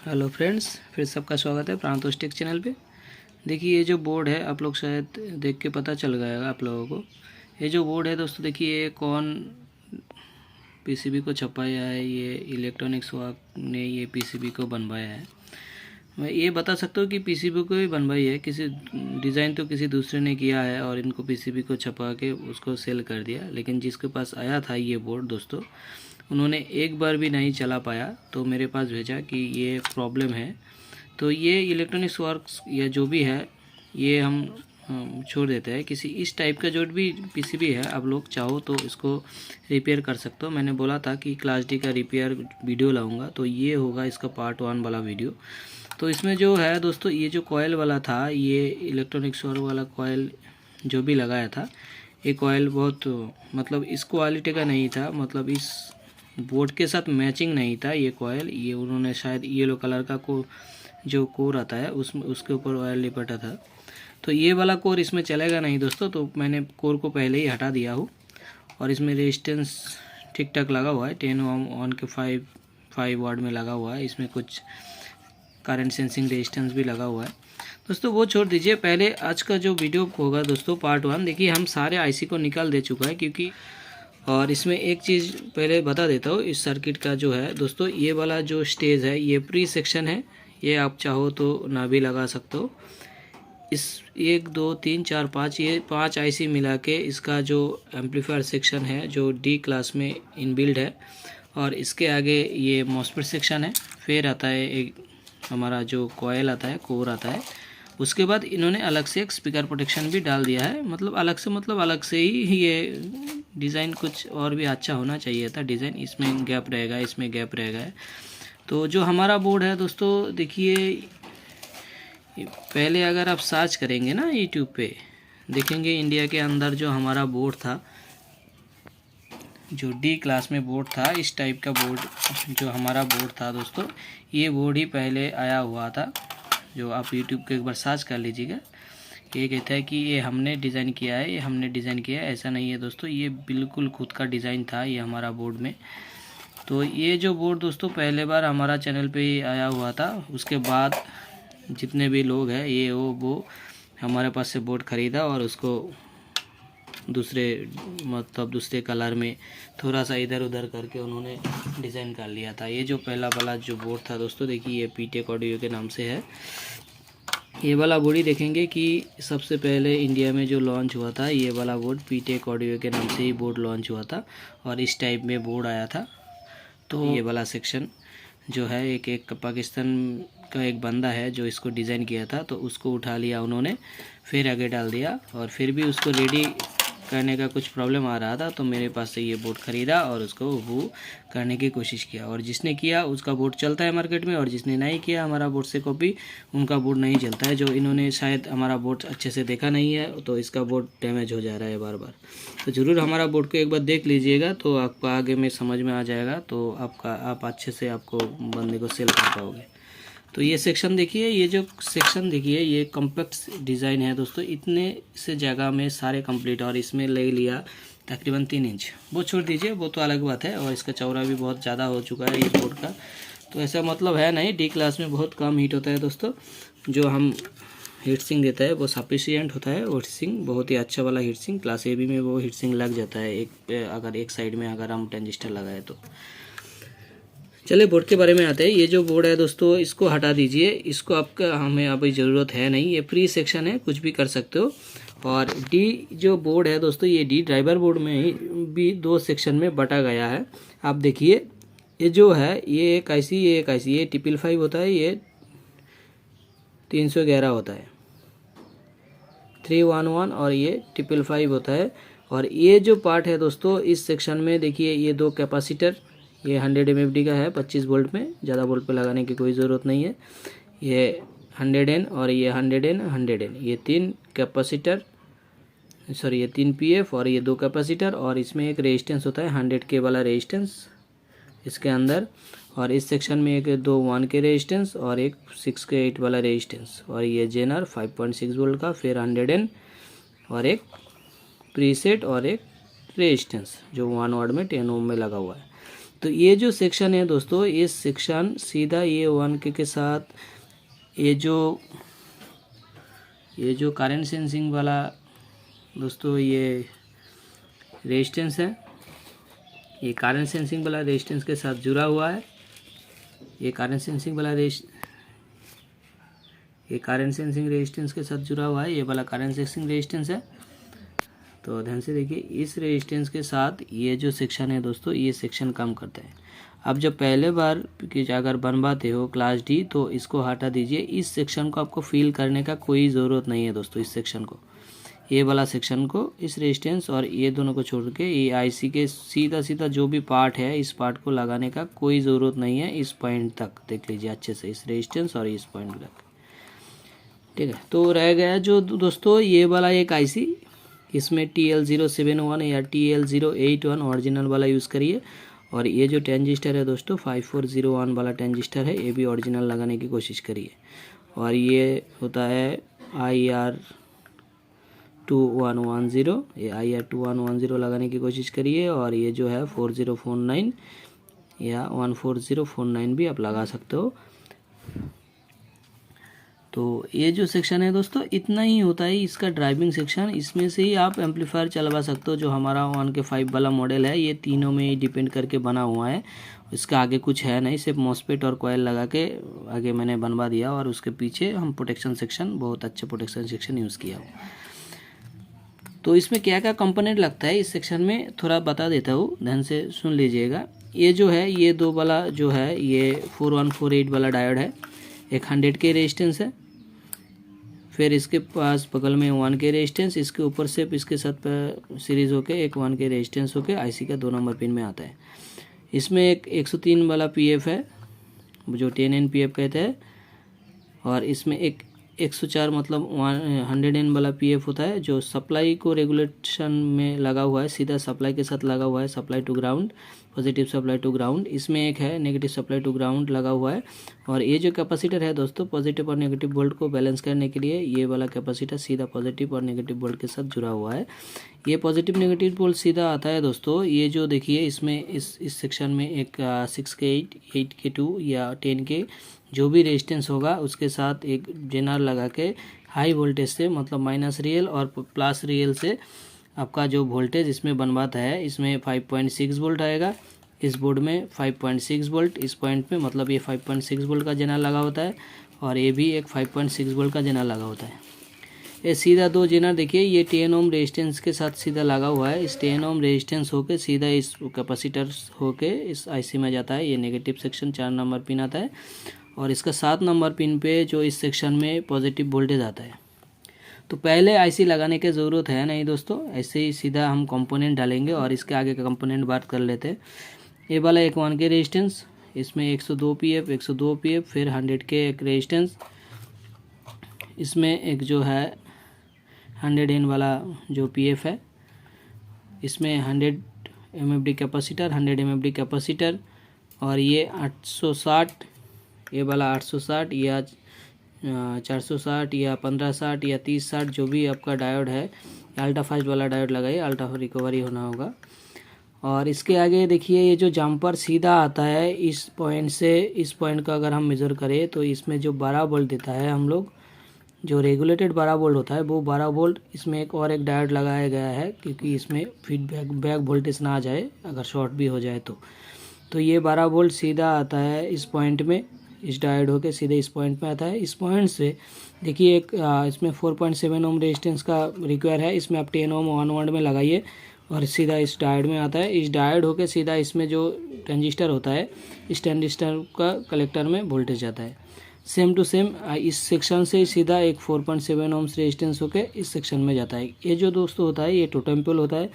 Hello friends, फिर सबका स्वागत है प्रांतोष टेक चैनल पे। देखिए ये जो बोर्ड है, आप लोग शायद देख के पता चल गया आप लोगों को। ये जो बोर्ड है दोस्तों, देखिए ये कौन पीसीबी को छपाया है। ये इलेक्ट्रॉनिक्स वर्क ने ये पीसीबी को बनवाया है। मैं ये बता सकता हूँ कि पीसीबी को ही बनवाई है, किसी डिज़ाइन तो किसी दूसरे ने किया है और इनको पीसीबी को छपा के उसको सेल कर दिया। लेकिन जिसके पास आया था ये बोर्ड दोस्तों, उन्होंने एक बार भी नहीं चला पाया, तो मेरे पास भेजा कि ये प्रॉब्लम है। तो ये इलेक्ट्रॉनिक्स वर्क्स या जो भी है ये हम छोड़ देते हैं। किसी इस टाइप का जो भी पीसीबी है, आप लोग चाहो तो इसको रिपेयर कर सकते हो। मैंने बोला था कि क्लास डी का रिपेयर वीडियो लाऊंगा, तो ये होगा इसका पार्ट 1 वाला वीडियो। तो इसमें जो है दोस्तों, ये जो कॉयल वाला था, ये इलेक्ट्रॉनिक्स वर्क वाला कॉयल जो भी लगाया था, ये कॉयल बहुत मतलब इस क्वालिटी का नहीं था, मतलब इस बोर्ड के साथ मैचिंग नहीं था ये कॉयल। ये उन्होंने शायद येलो कलर का जो कोर आता है उसके ऊपर ऑयल लिपटा था। तो ये वाला कोर इसमें चलेगा नहीं दोस्तों, तो मैंने कोर को पहले ही हटा दिया हूँ। और इसमें रेजिस्टेंस ठीक ठाक लगा हुआ है, 10 ओम ऑन के 5 वाट में लगा हुआ है। इसमें कुछ करंट सेंसिंग रेजिस्टेंस भी लगा हुआ है दोस्तों। वो छोड़ दीजिए, पहले आज का जो वीडियो होगा दोस्तों पार्ट 1। देखिए हम सारे आईसी को निकाल दे चुका है, क्योंकि और इसमें एक चीज़ पहले बता देता हूँ, इस सर्किट का जो है दोस्तों, ये वाला जो स्टेज है ये प्री सेक्शन है। ये आप चाहो तो ना भी लगा सकते हो। इस 1 2 3 4 5 ये 5 आईसी मिला के इसका जो एम्पलीफायर सेक्शन है जो डी क्लास में इनबिल्ड है। और इसके आगे ये मॉसफेट सेक्शन है। फिर आता है एक हमारा जो कॉयल आता है, कोर आता है। उसके बाद इन्होंने अलग से एक स्पीकर प्रोटेक्शन भी डाल दिया है। मतलब अलग से ही ये डिज़ाइन कुछ और भी अच्छा होना चाहिए था डिज़ाइन। इसमें गैप रहेगा, इसमें गैप रहेगा। तो जो हमारा बोर्ड है दोस्तों, देखिए पहले अगर आप सर्च करेंगे ना यूट्यूब पे, देखेंगे इंडिया के अंदर जो हमारा बोर्ड था, जो डी क्लास में बोर्ड था, इस टाइप का बोर्ड जो हमारा बोर्ड था दोस्तों, ये बोर्ड ही पहले आया हुआ था। जो आप यूट्यूब के एक बार सर्च कर लीजिएगा। ये कहता है कि ये हमने डिज़ाइन किया है, ये हमने डिज़ाइन किया है। ऐसा नहीं है दोस्तों, ये बिल्कुल खुद का डिज़ाइन था ये हमारा बोर्ड में। तो ये जो बोर्ड दोस्तों पहले बार हमारा चैनल पे ही आया हुआ था। उसके बाद जितने भी लोग हैं ये वो हमारे पास से बोर्ड ख़रीदा और उसको दूसरे कलर में थोड़ा सा इधर उधर करके उन्होंने डिज़ाइन कर लिया था। ये जो पहला वाला जो बोर्ड था दोस्तों, देखिए ये पीटेक ऑडियो के नाम से है। ये वाला बोर्ड ही देखेंगे कि सबसे पहले इंडिया में जो लॉन्च हुआ था, ये वाला बोर्ड पीटेक ऑडियो के नाम से ही बोर्ड लॉन्च हुआ था और इस टाइप में बोर्ड आया था। तो ये वाला सेक्शन जो है, एक पाकिस्तान का एक बंदा है जो इसको डिज़ाइन किया था, तो उसको उठा लिया उन्होंने, फिर आगे डाल दिया। और फिर भी उसको रेडी करने का कुछ प्रॉब्लम आ रहा था, तो मेरे पास से ये बोर्ड ख़रीदा और उसको वो करने की कोशिश किया। और जिसने किया उसका बोर्ड चलता है मार्केट में, और जिसने नहीं किया हमारा बोर्ड से कॉपी, उनका बोर्ड नहीं चलता है। जो इन्होंने शायद हमारा बोर्ड अच्छे से देखा नहीं है, तो इसका बोर्ड डैमेज हो जा रहा है बार बार। तो ज़रूर हमारा बोर्ड को एक बार देख लीजिएगा, तो आपको आगे में समझ में आ जाएगा। तो आप अच्छे से आपको बंदे को सेल कर पाओगे। तो ये सेक्शन देखिए, ये जो सेक्शन देखिए, ये कॉम्पैक्ट डिज़ाइन है दोस्तों। इतने से जगह में सारे कंप्लीट, और इसमें ले लिया तकरीबन 3 इंच। वो छोड़ दीजिए, वो तो अलग बात है। और इसका चौड़ा भी बहुत ज़्यादा हो चुका है ये बोर्ड का। तो ऐसा मतलब है नहीं, डी क्लास में बहुत कम हीट होता है दोस्तों। जो हम हीट सिंक देता है वो सफिशिएंट होता है। वो हीट सिंक बहुत ही अच्छा वाला heat sink, class A B में वो हीट सिंक लग जाता है अगर एक साइड में अगर हम ट्रांजिस्टर लगाए तो। चलिए बोर्ड के बारे में आते हैं। ये जो बोर्ड है दोस्तों, इसको हटा दीजिए, इसको आपका हमें अभी ज़रूरत है नहीं। ये फ्री सेक्शन है, कुछ भी कर सकते हो। और डी जो बोर्ड है दोस्तों, ये डी ड्राइवर बोर्ड में ही भी 2 सेक्शन में बटा गया है। आप देखिए, ये जो है ये एक आईसी, ये एक आईसी, ये 555 होता है, ये 311 होता है, 311, और ये 555 होता है। और ये जो पार्ट है दोस्तों, इस सेक्शन में देखिए, ये 2 कैपेसिटर, ये 100 mfd का है 25 वोल्ट में, ज़्यादा वोल्ट पे लगाने की कोई ज़रूरत नहीं है। ये 100N और ये 100N, ये 3 कैपेसिटर, सॉरी ये 3 पीएफ और ये 2 कैपेसिटर। और इसमें एक रेजिस्टेंस होता है 100K वाला रेजिस्टेंस इसके अंदर। और इस सेक्शन में एक 2 1K रेजिस्टेंस और एक 6K 8 वाला रेजिस्टेंस। और ये जेनर 5.6 वोल्ट का, फिर 100N और एक प्रीसेट और एक रेजिस्टेंस जो 1 वाट में 10 ओम में लगा हुआ है। तो ये जो सेक्शन है दोस्तों, ये सेक्शन सीधा ये 1K के साथ ये जो करंट सेंसिंग वाला दोस्तों ये रेजिस्टेंस है, ये करंट सेंसिंग वाला रेजिस्टेंस के साथ जुड़ा हुआ है। ये करंट सेंसिंग रेजिस्टेंस के साथ जुड़ा हुआ है, ये वाला करंट सेंसिंग रेजिस्टेंस है। तो ध्यान से देखिए, इस रेजिस्टेंस के साथ ये जो सेक्शन है दोस्तों, ये सेक्शन काम करता है। अब जब पहले बार कि अगर बनवाते हो क्लास डी तो इसको हटा दीजिए। इस सेक्शन को आपको फिल करने का कोई ज़रूरत नहीं है दोस्तों। इस सेक्शन को, ये वाला सेक्शन को, इस रेजिस्टेंस और ये दोनों को छोड़ के ये आईसी के सीधा जो भी पार्ट है, इस पार्ट को लगाने का कोई ज़रूरत नहीं है। इस पॉइंट तक देख लीजिए अच्छे से, इस रेजिस्टेंस और इस पॉइंट तक, ठीक है। तो रह गया जो दोस्तों ये वाला एक आईसी, इसमें TL071 या TL081 ओरिजिनल वाला यूज़ करिए। और ये जो ट्रांजिस्टर है दोस्तों 5401 वाला ट्रांजिस्टर है, ये भी ओरिजिनल लगाने की कोशिश करिए। और ये होता है IR2110, ये IR2110 लगाने की कोशिश करिए। और ये जो है 4049 या 14049 भी आप लगा सकते हो। तो ये जो सेक्शन है दोस्तों इतना ही होता है इसका ड्राइविंग सेक्शन। इसमें से ही आप एम्पलीफायर चलवा सकते हो। जो हमारा 1K5 वाला मॉडल है, ये तीनों में ही डिपेंड करके बना हुआ है। इसका आगे कुछ है नहीं, सिर्फ मॉसफेट और कॉयल लगा के आगे मैंने बनवा दिया। और उसके पीछे हम प्रोटेक्शन सेक्शन, बहुत अच्छा प्रोटेक्शन सेक्शन यूज़ किया हो। तो इसमें क्या क्या कंपोनेंट लगता है इस सेक्शन में थोड़ा बता देता हूँ, ध्यान से सुन लीजिएगा। ये जो है, ये दो वाला जो है, ये 4148 वाला डायोड है। एक 100K रेजिस्टेंस है। फिर इसके पास बगल में 1K रेजिस्टेंस, इसके ऊपर से इसके साथ सीरीज होके एक 1K रेजिस्टेंस होके आईसी का 2 नंबर पिन में आता है। इसमें एक 103 वाला पीएफ है, जो 10N पीएफ कहते हैं। और इसमें एक 104 मतलब 100N वाला पीएफ होता है, जो सप्लाई को रेगुलेशन में लगा हुआ है, सीधा सप्लाई के साथ लगा हुआ है, supply to ground, positive supply to ground. इसमें एक है नेगेटिव सप्लाई टू ग्राउंड लगा हुआ है। और ये जो कैपेसिटर है दोस्तों, पॉजिटिव और नेगेटिव वोल्ट को बैलेंस करने के लिए ये वाला कैपेसिटर सीधा पॉजिटिव और नेगेटिव वोल्ट के साथ जुड़ा हुआ है। ये पॉजिटिव नेगेटिव वोल्ट सीधा आता है दोस्तों। ये जो देखिए, इसमें इस सेक्शन में एक 6K8, 8K2 या 10K जो भी रेजिस्टेंस होगा उसके साथ एक जेनर लगा के हाई वोल्टेज से, मतलब माइनस रियल और प्लस रियल से आपका जो वोल्टेज इसमें बनवाता है, इसमें 5.6 वोल्ट आएगा। इस बोर्ड में 5.6 वोल्ट इस पॉइंट पे, मतलब ये 5.6 वोल्ट का जेनर लगा होता है। और ये भी एक 5.6 वोल्ट का जेनर लगा होता है। ये सीधा दो जेनर देखिए, ये 10 ओम रेजिस्टेंस के साथ सीधा लगा हुआ है। इस 10 ओम रेजिस्टेंस होके सीधा इस कैपेसिटर होके इस आईसी में जाता है। ये नेगेटिव सेक्शन 4 नंबर पिन आता है। और इसका 7 नंबर पिन पे जो इस सेक्शन में पॉजिटिव वोल्टेज आता है। तो पहले आईसी लगाने की ज़रूरत है नहीं दोस्तों, ऐसे ही सीधा हम कंपोनेंट डालेंगे और इसके आगे का कंपोनेंट बात कर लेते हैं। ये वाला एक 1K रेजिस्टेंस, इसमें 102 पीएफ, 102 पीएफ, फिर 100K एक रेजिस्टेंस। इसमें एक जो है 100N वाला जो पीएफ है, इसमें 100 MFD कैपेसिटर, 100 MFD कैपेसिटर। और ये 860, ये वाला 860 या 460 या 1560 या 3060 जो भी आपका डायोड है, अल्ट्रा फास्ट वाला डायोड लगाइए, अल्ट्रा रिकवरी होना होगा। और इसके आगे देखिए, ये जो जंपर सीधा आता है इस पॉइंट से, इस पॉइंट का अगर हम मेज़र करें तो इसमें जो 12 वोल्ट देता है हम लोग, जो रेगुलेटेड 12 वोल्ट होता है वो 12 वोल्ट। इसमें एक और एक डायोड लगाया गया है, क्योंकि इसमें फीडबैक बैक वोल्टेज ना आ जाए अगर शॉर्ट भी हो जाए तो ये 12 वोल्ट सीधा आता है इस पॉइंट में, इस डायोड होके सीधे इस पॉइंट में आता है। इस पॉइंट से देखिए एक इसमें 4.7 ओम रेजिस्टेंस का रिक्वायर है, इसमें आप 10 ओम 1 वोल्ट में लगाइए और सीधा इस डायोड में आता है। इस डायोड होके सीधा इसमें जो ट्रांजिस्टर होता है, इस ट्रांजिस्टर का कलेक्टर में वोल्टेज जाता है। सेम टू सेम इस सेक्शन से सीधा एक 4.7 ओम्स रेजिस्टेंस होके इस सेक्शन में जाता है। ये जो दोस्तों होता है, ये टोटम पोल होता है,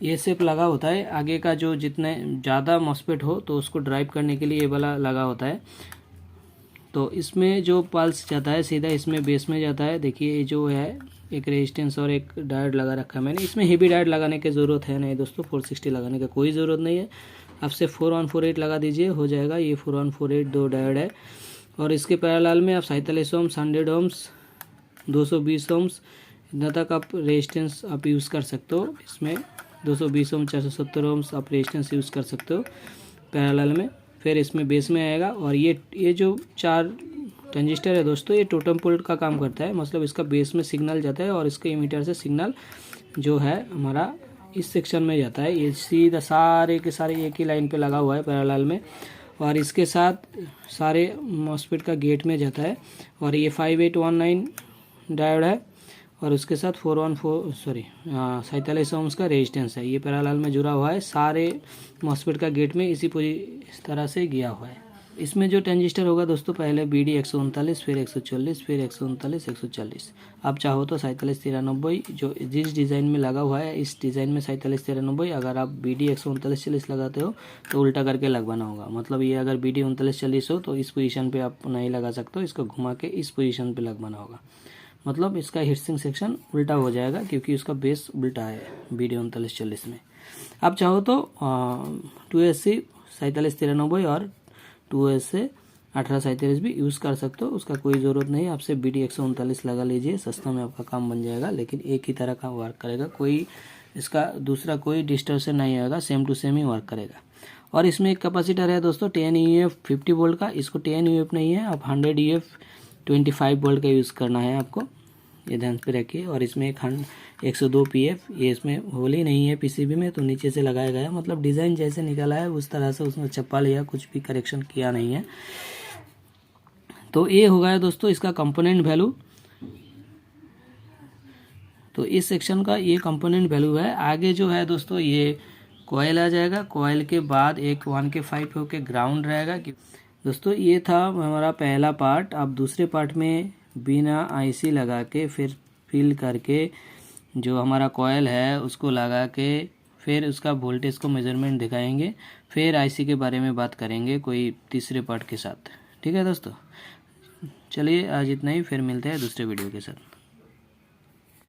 ये सेप लगा होता है। आगे का जो जितने ज़्यादा मॉसफेट हो तो उसको ड्राइव करने के लिए ये वाला लगा होता है। तो इसमें जो पल्स जाता है सीधा इसमें बेस में जाता है। देखिए ये जो है एक रेजिस्टेंस और एक डायोड लगा रखा है मैंने। इसमें हेवी डायोड लगाने की ज़रूरत है नहीं दोस्तों, 460 लगाने का कोई ज़रूरत नहीं है। आप से 4148 लगा दीजिए, हो जाएगा। ये 4148 दो डायोड है। और इसके पैरेलल में आप 47 ओम्स, 100 ओम्स, 220 ओम्स इतना तक आप रेजिस्टेंस आप यूज़ कर सकते हो। इसमें 220 ओम, 470 ओम्स आप रेजिस्टेंस यूज़ कर सकते हो। पैरेलल में, फिर इसमें बेस में आएगा। और ये जो 4 ट्रांजिस्टर है दोस्तों, ये टोटम पोल का काम करता है, मतलब इसका बेस में सिग्नल जाता है और इसके इमीटर से सिग्नल जो है हमारा इस सेक्शन में जाता है। ये सीधा सारे के सारे एक ही लाइन पे लगा हुआ है पैरेलल में, और इसके साथ सारे मॉस्फेट का गेट में जाता है। और ये 5819 डायोड है और उसके साथ 47 ओम्स का रेजिस्टेंस है। ये पैरेलल में जुड़ा हुआ है, सारे मॉस्फेट का गेट में इस तरह से गया हुआ है। इसमें जो ट्रांजिस्टर होगा दोस्तों, पहले BD 139, फिर 140, फिर 139, 140। आप चाहो तो 4793 जो जिस डिज़ाइन में लगा हुआ है, इस डिज़ाइन में 4793, अगर आप BD 13940 लगाते हो तो उल्टा करके लगवाना होगा। मतलब ये अगर BD 3940 हो तो इस पोजीशन पे आप नहीं लगा सकते हो, इसको घुमा के इस पोजीशन पे लगवाना होगा। मतलब इसका हीटसिंक सेक्शन उल्टा हो जाएगा क्योंकि उसका बेस उल्टा है BD 3940 में। आप चाहो तो 2SC 4793 और 2SC 1837 भी यूज़ कर सकते हो, उसका कोई ज़रूरत नहीं। आपसे BD 139 लगा लीजिए, सस्ता में आपका काम बन जाएगा, लेकिन एक ही तरह का वर्क करेगा, कोई इसका दूसरा कोई डिस्टर्शन नहीं आएगा, सेम टू सेम ही वर्क करेगा। और इसमें एक कैपेसिटर है दोस्तों 10 UF 50 वोल्ट का, इसको 10 UF नहीं है, आप 100 UF 25 वोल्ट का यूज़ करना है आपको, ये ध्यान पे रखिए। और इसमें एक 102 PF, ये इसमें होल ही नहीं है PCB में, तो नीचे से लगाया गया, मतलब डिज़ाइन जैसे निकला है उस तरह से, उसमें चप्पल या कुछ भी करेक्शन किया नहीं है। तो ये हो गया दोस्तों इसका कंपोनेंट वैल्यू। तो इस सेक्शन का ये कंपोनेंट वैल्यू है। आगे जो है दोस्तों ये कॉयल आ जाएगा, कॉयल के बाद एक 1K5 होके ग्राउंड रहेगा। दोस्तों ये था हमारा पहला पार्ट। अब दूसरे पार्ट में बिना IC लगा के, फिर फिल करके जो हमारा कॉयल है उसको लगा के, फिर उसका वोल्टेज को मेजरमेंट दिखाएंगे, फिर IC के बारे में बात करेंगे कोई तीसरे पार्ट के साथ। ठीक है दोस्तों, चलिए आज इतना ही, फिर मिलते हैं दूसरे वीडियो के साथ।